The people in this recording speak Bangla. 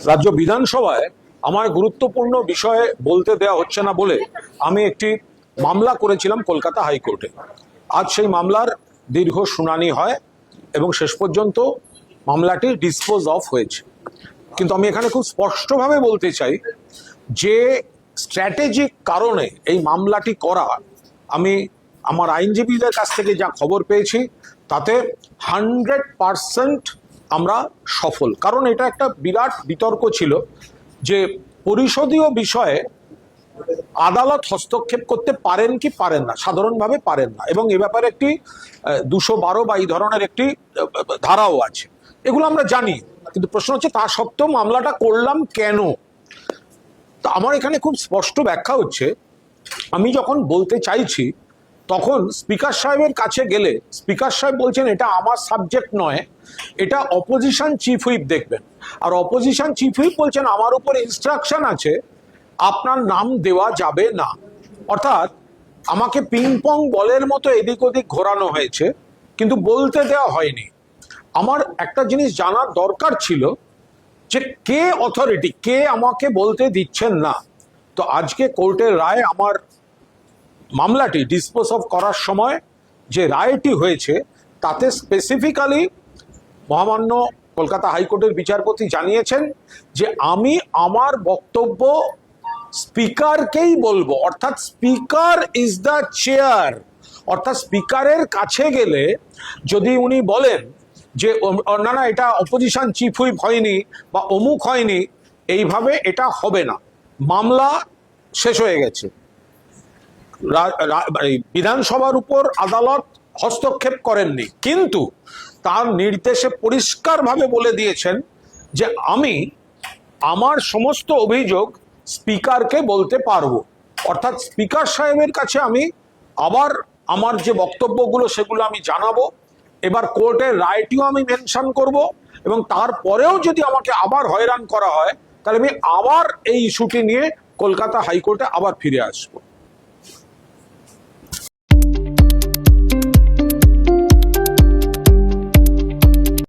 রাজ্য বিধানসভায় আমার গুরুত্বপূর্ণ বিষয়ে বলতে দেওয়া হচ্ছে না বলে আমি একটি মামলা করেছিলাম কলকাতা হাইকোর্টে। আজ সেই মামলার দীর্ঘ শুনানি হয় এবং শেষ পর্যন্ত মামলাটি ডিসপোজ অফ হয়েছে। কিন্তু আমি এখানে খুব স্পষ্টভাবে বলতে চাই যে স্ট্র্যাটেজিক কারণে এই মামলাটি করা, আমি আমার আইনজীবীদের কাছ থেকে যা খবর পেয়েছি তাতে 100% আমরা সফল। কারণ এটা একটা বিরাট বিতর্ক ছিল যে পরিষদীয় বিষয়ে আদালত হস্তক্ষেপ করতে পারেন কি পারেন না, সাধারণভাবে পারেন না, এবং এ ব্যাপারে একটি 212 বা এই ধরনের একটি ধারাও আছে, এগুলো আমরা জানি। কিন্তু প্রশ্ন হচ্ছে তা সত্ত্বেও মামলাটা করলাম কেন। তা আমার এখানে খুব স্পষ্ট ব্যাখ্যা হচ্ছে, আমি যখন বলতে চাইছি তখন স্পিকার সাহেবের কাছে গেলে স্পিকার সাহেব বলছেন এটা আমার সাবজেক্ট নয়, এটা অপোজিশন চিফ হুইপ দেখবেন। আর অপোজিশন চিফ হুইপ বলছেন আমার উপর ইনস্ট্রাকশন আছে আপনার নাম দেওয়া যাবে না। অর্থাৎ আমাকে পিং পং বলের মতো এদিক ওদিক ঘোরানো হয়েছে, কিন্তু বলতে দেওয়া হয়নি। আমার একটা জিনিস জানার দরকার ছিল যে কে অথরিটি, কে আমাকে বলতে দিচ্ছেন না। তো আজকে কোর্টের রায় আমার মামলাটি ডিসপোজ অফ করার সময় যে রায়টি হয়েছে তাতে স্পেসিফিক্যালি মহামান্য কলকাতা হাইকোর্টের বিচারপতি জানিয়েছেন যে আমি আমার বক্তব্য স্পিকারকেই বলবো, অর্থাৎ স্পিকার ইজ দ্য চেয়ার। অর্থাৎ স্পিকারের কাছে গেলে যদি উনি বলেন যে না না এটা অপোজিশন চিফ হুইপ হয়নি বা অমুক হয়নি, এইভাবে এটা হবে না। মামলা শেষ হয়ে গেছে, বিধানসভার উপর আদালত হস্তক্ষেপ করেননি, কিন্তু তার নির্দেশে পরিষ্কারভাবে বলে দিয়েছেন যে আমি আমার সমস্ত অভিযোগ স্পিকারকে বলতে পারবো। অর্থাৎ স্পিকার সাহেবের কাছে আমি আবার আমার যে বক্তব্যগুলো সেগুলো আমি জানাবো। এবার কোর্টের রায়টিও আমি মেনশন করব, এবং তারপরেও যদি আমাকে আবার হয়রান করা হয় তাহলে আমি আবার এই ইস্যুটি নিয়ে কলকাতা হাইকোর্টে আবার ফিরে আসবো।